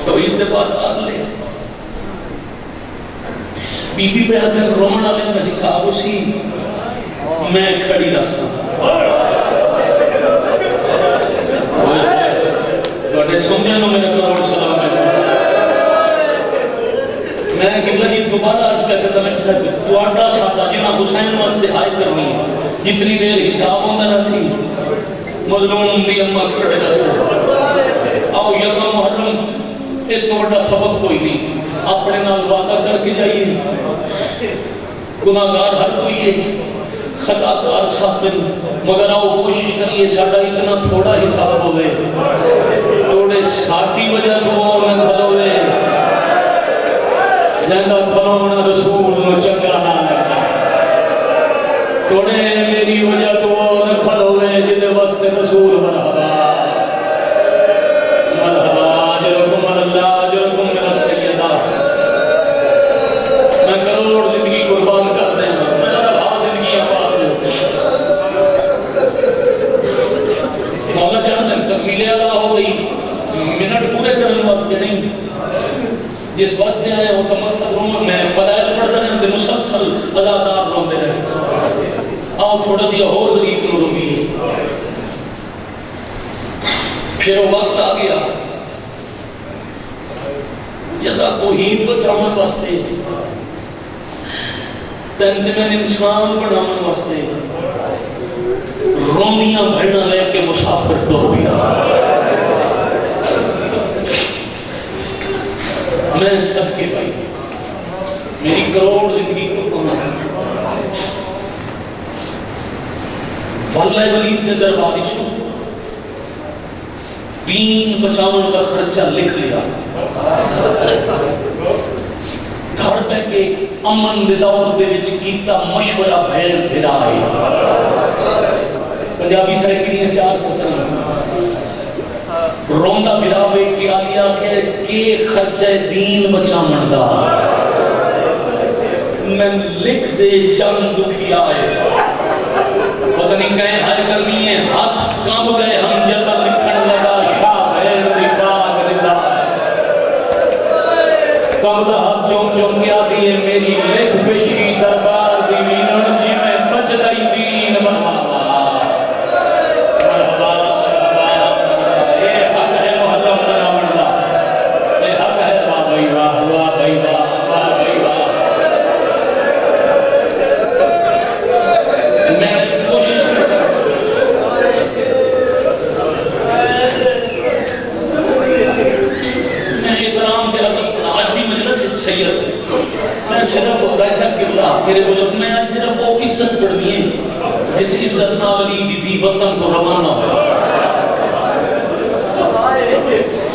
Speaker 1: توحید دے بعد آگ لے بی بی پہ آدھر رومن آلے میں حساب اسی میں کھڑی راستا بڑے سمجھے نو میرے کروڑ سلام میں قبلہ جی دوبارہ آج پہ کرتا میں صرف تو آٹھا ساتھا جنہ حسین واسطے حائد کرنی ہے جتنی دیر حساب ہوندہ رسی مظلوم دی امہ کھڑے رسی آؤ یکا محرم اس تو بڑا سبق کوئی نہیں اپنے نال وعدہ کر کے جائیے گناہگار ہر کوئی ہے خطا کار صاحب مگر آؤ کوشش کریے ساڑھا اتنا تھوڑا حساب ہوئے توڑے ساٹھی وجہ تو وہ نہ کھلوئے جہاں کھلونا رسول نو چکرا نہ لگتا توڑے میری وجہ تو وہ نہ کھلوئے جدے وسط رسول مرحبا مرحبا جرکم اللہ جرکم میرا سیدہ میں کروڑ زندگی قربان کر دیں میرا بھا زندگی آباد مولا جانتے ہیں تکمیلِ ادا ہو گئی منٹ پورے کرنے واسطے نہیں جس واسطے آئے ہو تو مقصد رومن میں فضائل پڑھ رہے ہیں مسلسل ازادار روندے رہے آؤ تھوڑا دیا اور غریب کو رومی ہے پھر وہ وقت آ گیا جدا توحید بچاؤن واسطے تنت میں انسان بڑھاؤن واسطے رومیاں بھرنا لے کے مسافر ٹور پیا میں سب کے بھائی میری کروڑ زندگی کو پہنچا واللہ ولید نے درباری چھو دین بچاون کا خرچہ لکھ لیا گھر پہ کے امن دے دور دے وچ کیتا مشورہ بھیڑ بھرائے پنجابی سائٹ کی نہیں 4 سطر روندہ بھراوے کے آلیا کہ خرچہ دین بچا مندہ میں لکھ دے چند دکھی آئے پتہ نہیں کہیں حل کرنی ہے ہاتھ کام گئے ہم جتا لکھن لگا شاہ بھیر دی پاک رضا کم دا ہاتھ چوم چوم کیا دیئے میری لکھ پیشی دربار دی مینن جی میں بچ دائی دین مرحبا میرے بزرگ میں آج صرف وہ عزت پڑھ دیئے جس عزت نہ ولی دی تھی وطن تو روانہ ہوئے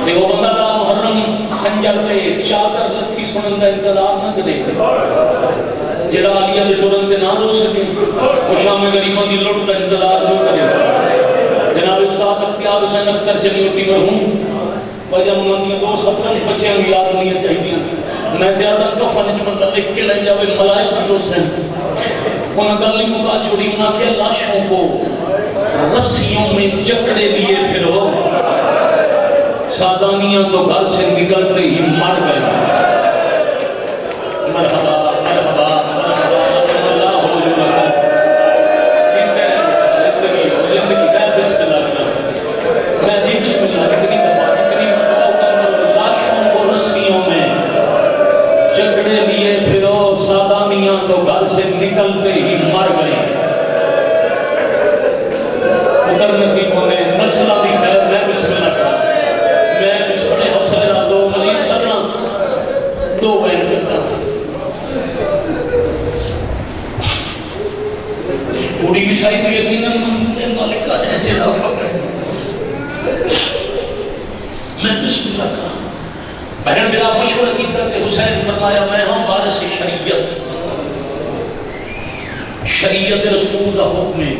Speaker 1: دیکھو بندہ دا محرم خنجر پہ چادر لتھی سنن دا انتظار نہ دیکھے جڑا علیہ دے ٹورن تے نہ رو سکے وہ شام غریبوں دی لوٹ دا انتظار نہ کرے جناب استاد اختیار حسین اختر جمیوٹی مرحوم وجہ منندیاں 2 سطرن بچیاں بھی یاد نہیں چاہیے میں زیادہ کفن جو بندہ لکھ کے لے جاوے ملائک کی دوست ہیں انہوں گلی مکا چھوڑی انہوں کہ لاشوں کو رسیوں میں چکڑے لیے پھرو سادانیاں تو گھر سے نکلتے ہی مر گئے مرحبا مرحبا مرحبا اللہ ہو جو لگا زندگی میں بسم اللہ کرتا میں جی بسم اللہ کتنی دفعہ کتنی لاشوں کو رسیوں میں چکڑے کوڑی بھی سائی تو یقیناً مالک کا جائے چلا فکر میں بسم اللہ کرا بہن میرا مشورہ کی کہ حسین فرمایا میں ہوں وارث شریعت، شریعت رسول کا حکم ہے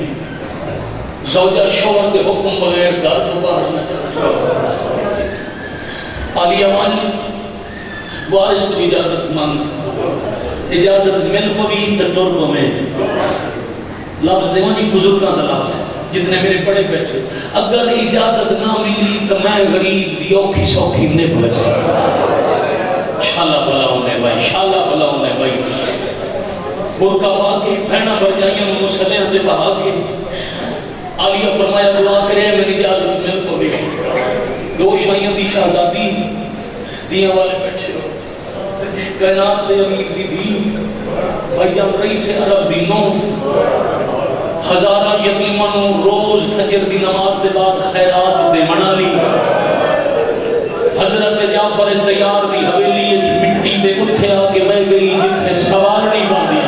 Speaker 1: زوجہ شوہر کے حکم بغیر گھر تو باہر نہ جائے۔ عالیہ والی وارث کو اجازت مانگ، اجازت مل کو بھی تدور کو میں لفظ دیوان جی بزرگاں کا لفظ ہے جتنے میرے بڑے بیٹھے، اگر اجازت نہ ملی تو میں غریب دیو کی سوکھی نے بھیسا شالا بھلا ہونے بھائی، شالا بھلا ہونے بھائی، برکہ پا کے بہنہ بڑھ جائیں مسلح سے بہا کے عالیہ فرمایا دعا کرے میں اجازت مل کو بھی دو شائیوں دی شہزادی دیاں والے بیٹھے ہو کائنات دے امیر دی بھی فیام رئیس عرب دی نو ہزارہ یتیمانوں روز فجر دی نماز دے بعد خیرات دے منا لی، حضرت جعفر تیار دی حویلی مٹی دے اتھے آکے بہ گئی جتھے سوال نہیں باندیا۔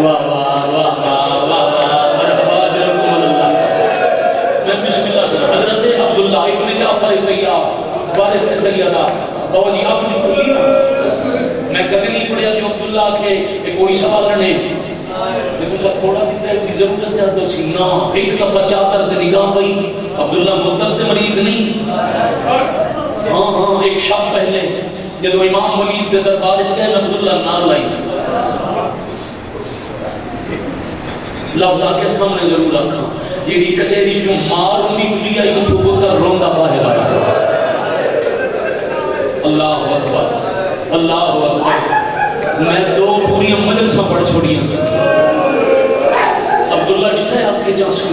Speaker 1: واہ واہ واہ واہ واہ مرحبا جرکم اللہ۔ میں بسم اللہ کرا حضرت عبداللہ ابن جعفر تیار وارث سیدہ بابا جی آپ نے کلی نا میں کدی نہیں پڑھیا جو عبداللہ کے کوئی سوال نہیں میں تو تھوڑا دیتا ہے کہ ضرورت سے آتا سی نا ایک دفعہ چاہتر تے نگاہ پئی عبداللہ مدد مریض نہیں ہاں ایک شب پہلے جدو امام ولید دے دربار اس کہنے عبداللہ نہ لائی لفظ آگے سامنے ضرور رکھا جیڑی کچھری جو مار ہوندی کلی آئی اتھو بتر روندہ باہر آیا اللہ اکبر اللہ اکبر۔ میں دو پوری مجلسہ پڑھ چھوڑی ہیں عبداللہ جتھے آپ کے جاسو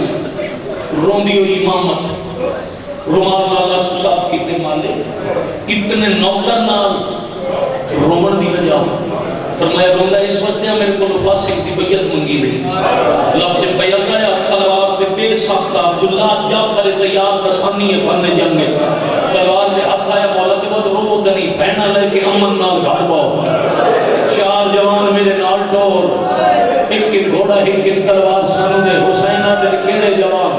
Speaker 1: روندی ہوئی امامت رومال نالا سوساف کیتے مالے اتنے نوکر نال رومن دی وجہ فرمایا روندہ اس واسطے میرے کو فاسق دی بیعت منگی نہیں لفظ بیعت آیا تلوار تے بے ساختہ عبداللہ جعفر تیار کسانی فن جنگ تلوار دے ہاتھ آیا مولا تے وہ رو دنی بہنہ لے کے امن نال گھر باؤ چار جوان میرے نال ٹور ایک گھوڑا ایک تلوار سانو دے حسینہ دے کیڑے جوان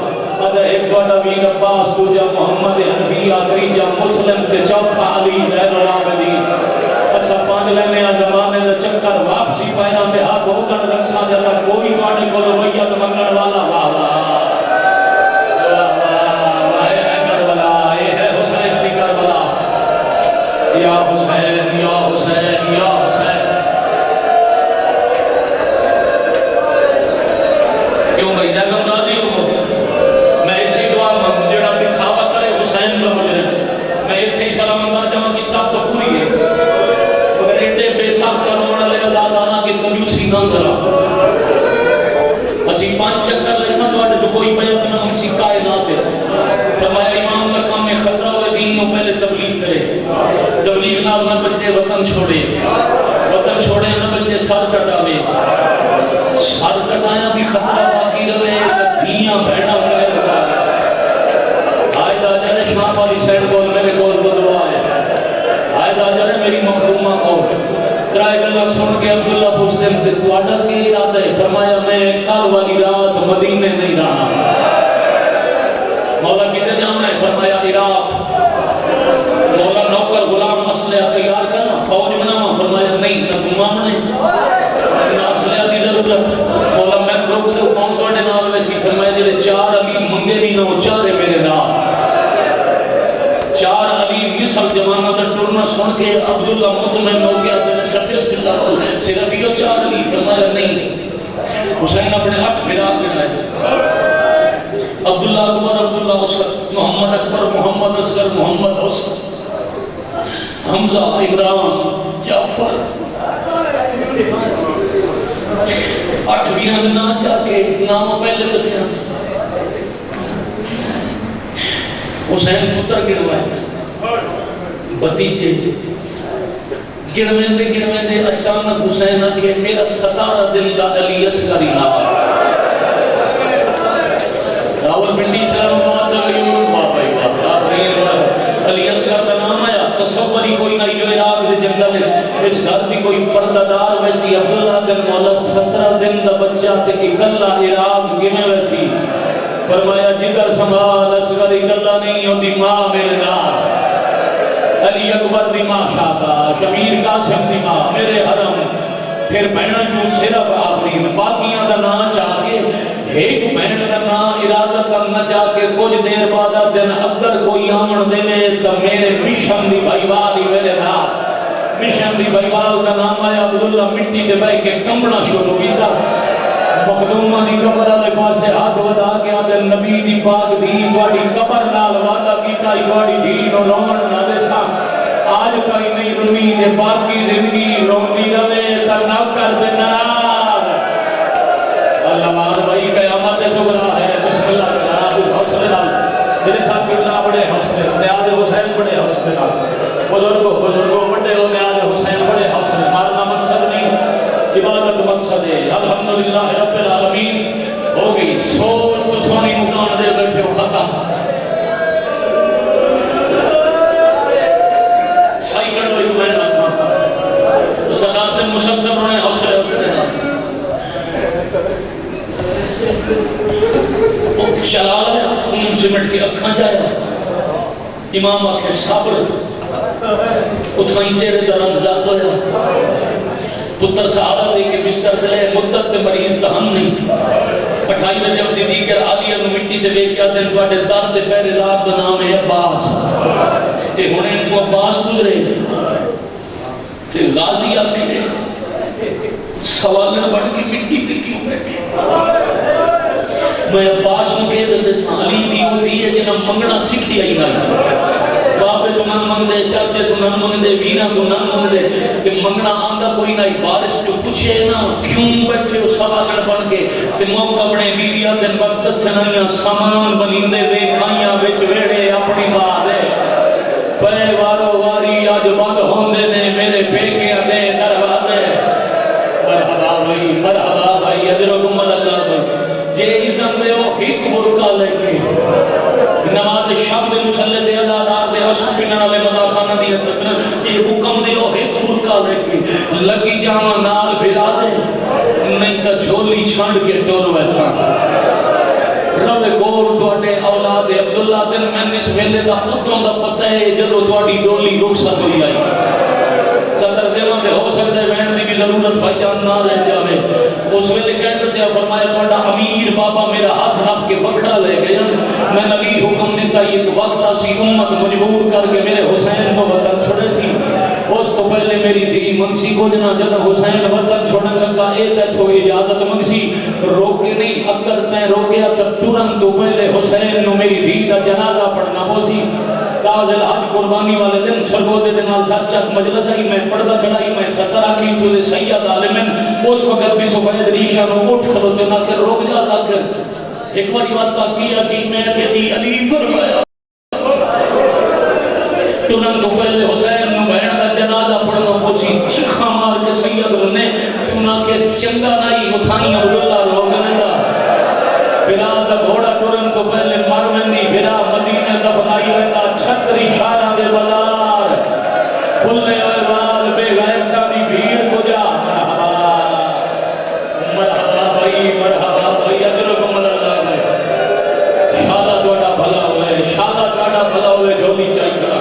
Speaker 1: ادھا ایک گوڑا ویر عباس دوجا محمد حنفی تریجا مسلم تے چوتھا علی زین العابدین اسا پانچ لینے زمانے دا چکر واپسی پائنا تے ہاتھ ہوتن رکھسا جاتا کوئی تواڈے کولو بیعت منگن والا واہ واہ یا حسین یا حسین یا حسین کیوں بھائی زیادہ راضی ہو میں اتھے دعا جڑا دکھاوا کرے حسین کا مجرم میں اتھے ہی سلام اندر جمع کی صاحب تو پوری ہے مگر ایٹے بے صاف کروانا لے ازادانا کی کنجوسی نہ ذرا اسی پانچ چکر لیسا تو آڑے تو کوئی بیعت نہ ہمسی کائنات ہے فرمایا امام کا کام میں خطرہ ہوئے دین کو پہلے تبلیغ کرے تبلیغ نال نہ بچے وطن چھوڑے نہ بچے سر کٹاوے سر کٹایا بھی خطرہ باقی رہے دھیاں بہنا قائد کا آئے دا جانے شام والی سیڈ کول میرے کول کو دعا ہے آئے دا جانے میری مخدومہ کو ترائے گلہ سن کے عبداللہ پوچھتے ہیں تو آڈا کے ارادہ ہے فرمایا میں کل والی رات مدینے نہیں رہا مولا کہتے جانا ہے فرمایا عراق مولا نوکر غلام مسئلہ تیار کرنا فوج بناوا فرمایا نہیں نہ تم آمنے نہ اسلحہ دی ضرورت مولا میں روک دے کون توڑے نال ویسی فرمایا جلے چار علی منگے نہیں نہ چارے میرے نال چار علی مصر جمانہ در ٹرنا سن کے عبداللہ مطمئن ہو گیا دن چھتیس بلّہ صرف یہ چار علی فرمایا نہیں حسین اپنے 8 بلاد بنائے عبداللہ اکبر عبداللہ اصغر محمد اکبر محمد اصغر محمد اصغر حمزہ عمران جعفر 8 ویران دے نام چاہ کے نام پہلے دسیا حسین پتر گڑوائے بتیجے گڑویں دے اچانک حسین کہ میرا 17 دن دا علی اصغر نام راول پنڈی سلام آباد دغیون بابائی بابا آفرین علی اصغر کا نام آیا تصوری کوئی نہیں جو عراق دے جنگل ہے اس گھر دی کوئی پردہ دار ویسی عبداللہ دن مولا 17 دن دا بچہ تے اکلا عراق کیویں ویسی فرمایا جگر سنبھال اصغر اکلا نہیں ہوتی ماں میرے نال علی اکبر دی ماں شاہدہ شبیر قاسم دی ماں میرے حرم پھر بہنوں چوں صرف آفرین باقیاں دا نام چاہ کے ایک بہن دا نام ارادہ کرنا چاہ کے کچھ دیر بعد دن اگر کوئی آمن دے تو میرے مشن دی بھائی والی میرے نام مشن دی بھائی وال کا نام آیا عبداللہ مٹی دے بھائی کے کمبنا شروع کیتا مخدومہ دی قبر والے پاسے ہاتھ ودا کے آدھے نبی دی پاک دی توڑی قبر نال وعدہ کیتا توڑی دین و رومن نہ دے سا آج تائی نہیں رمی دے باقی زندگی روندی روے تا نہ کر دے نراز اللہ مان بھائی قیامت صغرا ہے بسم اللہ جناب حوصلے نال میرے ساتھ اللہ بڑے حوصلے نیاز حسین بڑے حوصلے نال بزرگوں بڑے ہو نیاز حسین بڑے حوصلے مارنا مقصد نہیں عبادت مقصد ہے الحمدللہ رب العالمین ہو گئی سوچ تو سونی مکان دے بیٹھے ہو ختم صحیح کر دو ایک میں رکھا تو سداستے مسلسل ہونے حوصلے چلا لیا خون سمٹ کے اکھاں جایا امام آکھے صبر اتھائیں چہرے دا رنگ زاد ہویا پتر سہارا دے کے بستر دلے مدت دے مریض دہن نہیں پٹھائی میں جب دیدی کر آلیہ نو مٹی دے بے کیا دن پاڑے درد دے پہرے دار دا نام ہے عباس اے ہونے تو عباس گزرے تے غازی آکھے سوالن بڑھ کے مٹی تے کیوں بیٹھے میں عباس مکیز سے سالی دی ہوتی ہے جنہاں منگنا سکھی آئی نہ باپے تو نن منگ دے چاچے تو نن منگ دے وینا تو نن منگ دے تے منگنا آندہ کوئی نہ بارش جو پوچھے نا کیوں بیٹھے ہو سوالن بن کے تے موقع بڑے بیویا دن بس دسنائیاں سامان بنیندے وے کھائیاں وچ ویڑے اپنی بات ہے پے وارو واری آج بند ہوندے نے میرے پیکیاں دے دروازے مرحبا بھائی اجرکم اللہ بھائی جے عزت دے ہو ایک برکا لے کے نماز شب دے مسلح دے ادادار دے عصر پینن والے مدافعانہ دی سجن یہ حکم دے ہو ایک برکا لے کے لگی جاما نال بھرا دے نہیں تا جھولی چھانڈ کے ٹور ویسا رب گول توڑے اولاد عبداللہ دن میں اس ویلے دا پتوں دا پتہ ہے جدو توڑی ڈولی رخصت ہوئی آئی چتر دیوان دے ہو سکتے بینڈ دی بھی ضرورت بھائی جان نہ رہ جاوے اس ویلے کہتے سے فرمایا توڑا امیر بابا میرا ہاتھ رکھ کے بکھرا لے گیا میں نبی حکم دیتا ایک وقت سی امت مجبور کر کے میرے حسین کو وطن چھوڑے سی اس تو پہلے میری دی منسی کو جنا جب حسین وطن چھوڑن لگا اے تے تو اجازت منسی روکے نہیں اگر میں روکیا تب ترن تو پہلے حسین نو میری دی دا جنازہ پڑھنا ہوسی تاز الحج قربانی والے دن سرگودے دن آل ساتھ چاک مجلس آئی میں پردہ کھڑائی میں ستر آکھی تو دے سید عالمین اس وقت بھی سفید ریشہ نو اٹھ کھلوتے نہ کر روک جا دا کر ایک باری بات کیا کہ میں تیدی علی فرمایا تنن تو پہلے حسین نو بہن دا جنازہ پڑھنا پوسی چکھا مار کے سید نے تنہ کے چنگا نائی اتھائیں عبداللہ روگنے دا بنا دا گھوڑا تنن تو پہلے مروندی بنا مدینہ دفنائی ویدہ چھتری شارہ دے بلار کھلنے اولوال بے غیرتا دی بھیڑ کو جا مرحبا بھائی اجرکم اللہ بھائی شالا توڑا بھلا ہوئے جھولی چاہی کرا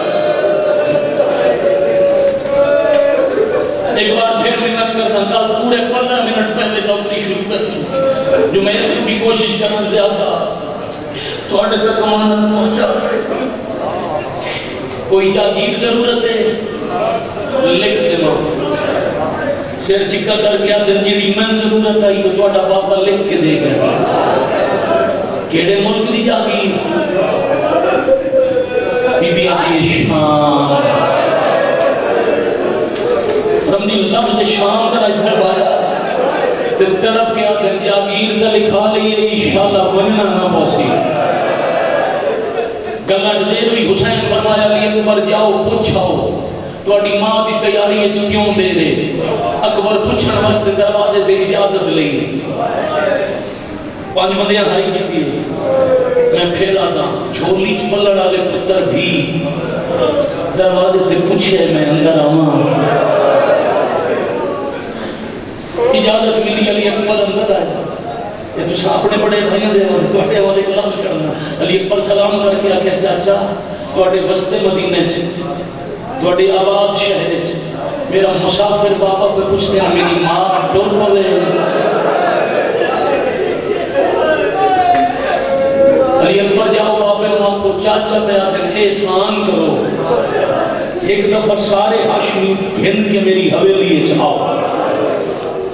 Speaker 1: ایک بار پھر محنت کرنا کل پورے 15 منٹ پہلے ڈاکٹری شروع کرنی جو میں اس کی کوشش کرنا زیادہ توڑے تک امانت پہنچا سکتا کوئی جاگیر ضرورت ہے لکھ دے ماں سیر چکا کر کے آدھن جیڑی میں ضرورت آئی تو توڑا بابا لکھ کے دے گا کیڑے ملک دی جاگیر بی بی آتی شام رمضی لفظ شام کا اظہر بایا تڑپ کے آدھن جاگیر تا لکھا لئیے انشاءاللہ بننا نہ پوسی گلنچ دیر بھی حسین فرمایا علی اکبر جاؤ پوچھاؤ تو اڈی ماں دی تیاری ہے کیوں دے دے اکبر پوچھن واسطے دروازے دے اجازت لئی 5 بندیاں ہائی کی تھی میں پھر آتا جھولی چپلڑ آلے پتر بھی دروازے تے پوچھے میں اندر آواں اجازت ملی علی اکبر اندر آئے. یہ تو اپنے بڑے بھائیوں دے تواڈے والے لفظ کرنا. علی اکبر سلام کر کے آکھیا چاچا تواڈے وستے مدینے چ تواڈے آباد شہر چ میرا مسافر بابا کو پوچھتے ہیں میری ماں ڈر پوے. علی اکبر جاؤ بابے نو آکھو چاچا تے آتے احسان کرو ایک دفعہ سارے ہاشمی گھن کے میری حویلی چ آؤ.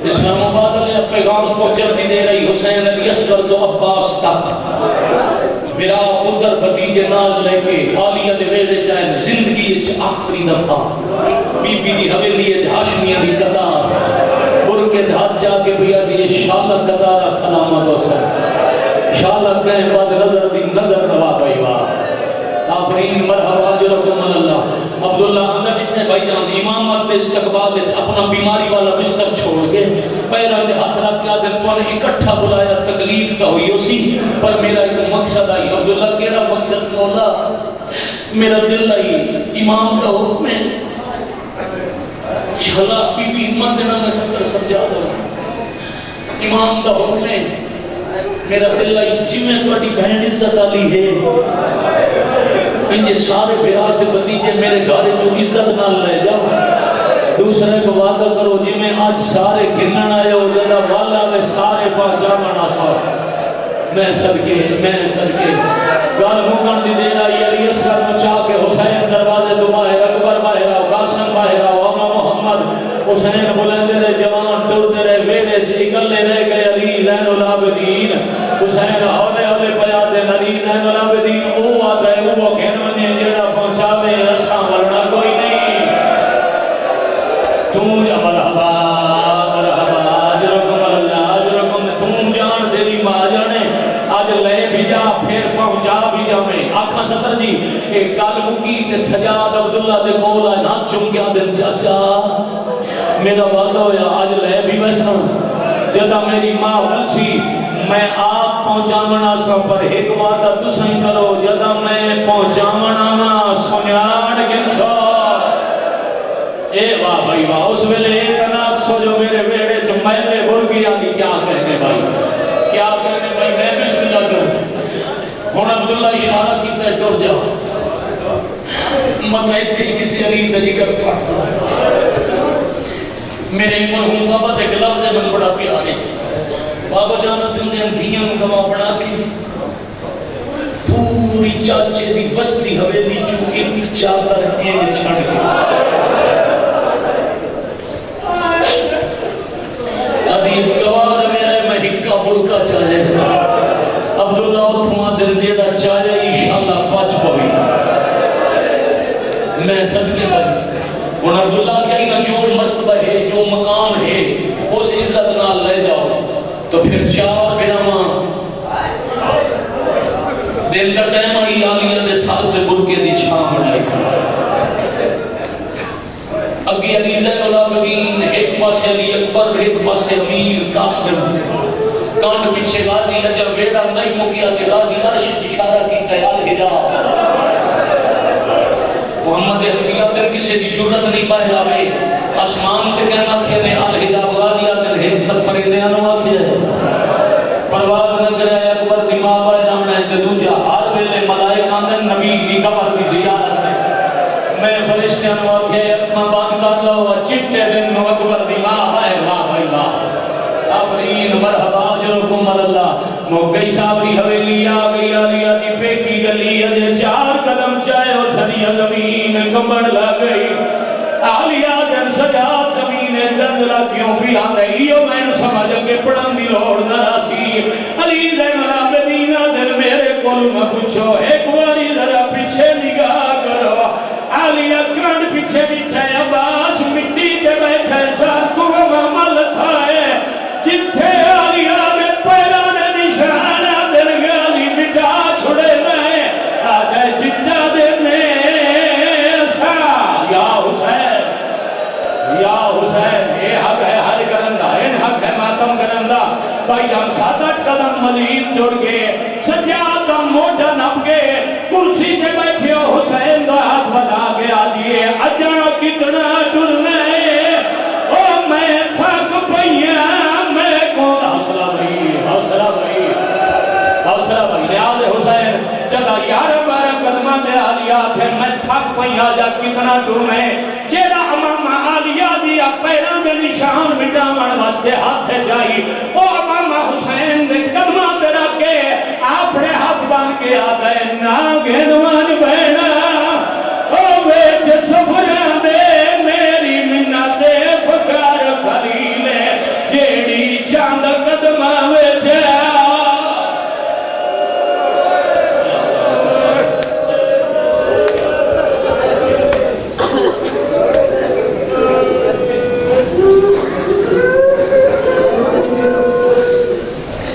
Speaker 1: اسلام آباد علیہ پیغام پہنچر دی دے رہی حسین علی اصغر تو عباس تک میرا پتر بھتیجے نال لے کے عالیہ دے ویڑے چاہے زندگی چ آخری دفعہ بی بی دی حویلی چ ہاشمیہ دی قطار برکے ہاتھ جا کے بیا دی شالہ قطار سلامت ہو سر شالہ کہیں بعد نظر دی نظر روا پیوا. آفرین مرحبا جرکم اللہ. عبداللہ اندر بیٹھے بھائی جان امامت دے استقبال اپنا بیماری والا بستر چھوڑ کے پیروں تے ہاتھ رکھ کے آدھے تو نے اکٹھا بلایا تکلیف کا ہوئی اسی پر میرا ایک مقصد آئی. عبداللہ کیڑا مقصد مولا میرا دل آئی امام کا حکم ہے چھلا بی بی ہمت دینا میں ستر سجا دوں امام کا حکم ہے میرا دل آئی جی میں تواڈی بہن عزت علی ہے انجھے سارے بیار تے بتیجے میرے گھارے جو عزت نہ لے جاؤ. دوسرے کو وعدہ کرو جی میں آج سارے گنن آئے ہو جدا والا میں سارے پہنچا منا سا میں صدقے گال مکن دی دیر آئی علی اصغر مچا کے حسین دروازے تو باہر اکبر باہر آؤ قاسم باہر آؤ اما محمد حسین بلندے رہے جوان ٹردے رہے ویڑے چھ اکلے رہ گئے علی زین العابدین حسین ہولے ہولے پیا دے علی زین العابدین او آتا ہے وہ کہن مجھے جیڑا پہنچا دے رسا ورنہ کوئی نہیں. تم جا مرحبا جرکم اللہ جرکم تم جان تیری ماں جانے آج لے بھی جا پھر پہنچا بھی جا میں آنکھاں ستر جی ایک گال مکی تے سجاد عبداللہ دے کول آئے نہ چم کیا دن چاچا میرا وعدہ ہویا آج لے بھی ویسا جدا میری ماں ولسی میں آپ پہنچامنا سا پر ایک وعدہ تو سن کرو جدا میں پہنچامنا سنیاڑ گنسا. اے واہ بھائی واہ اس ویلے ایک اناک سو جو میرے ویڑے جو میلے برگی آگی کیا کہنے بھائی کیا کہنے بھائی میں بسم اللہ کروں ہون عبداللہ اشارہ کیتا ہے ڈر جاؤ مطلع تھی کسی علی دلی کر پاٹھا میرے مرحوم بابا دے لفظ من بڑا پیارے بابا جانا دن دے دھیاں گوا بڑا کے پوری چاچے دی بستی حویلی جو ایک چادر ایک چھڑ گئی ادیب گوار میرے میں ہکا برکا چاہے عبداللہ اتھما دل دیڑا چاہے انشاءاللہ پاچ پوئی میں صدقے بھائی اور عبداللہ کہی نا جو مرتبہ ہے جو مقام ہے اس عزت نہ لے جاؤ تو پھر چار بیرمان دن کا ٹائم آئی آلیہ دے ساتھ برکے دی چھاں بڑھائی اگی علی زین العابدین ایک پاس علی اکبر ایک پاس امیر قاسم کانڈ پیچھے غازی جب ویڑا نہیں مکیا کہ غازی عرش اشارہ کیتا ہے الہدا محمد حفیہ تر کسی دی جرت نہیں باہر آوے آسمان تے کہنا کھینے الہدا غازی آتر ایک تک پریندے آنو آکھے پرواز نہ کرے اکبر دی ماں باہر آمنا ہے تے دوجہ ہر ویلے ملائک آندن نبی دی قبر دی زیارت میں فرشتیاں نو آکھے اکھاں بند کر لو چٹے دن نو اکبر دی ماں باہر واہ بھائی واہ آفرین مرحبا جرکم اللہ موقعی ساوری حویلی آگئی آلیا دی پیٹی گلی اجے چار قدم چاہے ہو سدی زمین کمبڑ لگئی آلیا جن سجاد زمین جند لگیوں بھی آندے ایو میں نو سمجھ کے پڑھن دی لوڑ نراسی علی زین العابدین دل میرے کول نہ پوچھو ایک واری ذرا پیچھے نگاہ کرو آلیا کرن پیچھے بیٹھے عباس مٹی کے بیٹھے سار کو مل تھائے جتھے آلیا میں پیرانے نشان دل گالی مٹا چھڑے رہے آجائے چٹا دینے سا یا حسین اے حق ہے ہر کرندہ ان حق ہے ماتم کرندہ بھائی ہم 7-8 قدم مزید جڑ گئے سجادہ موٹا نپ گئے کرسی سے بیٹھے ہو حسین کا ہاتھ بنا کے آدھئے اجا کتنا ڈرنے او میں تھک پہیا
Speaker 2: پہیا جا کتنا ٹون ہے جیڑا امامہ عالیہ دیا پیران دے نشان مٹاون واسطے ہاتھ جائی او امامہ حسین دے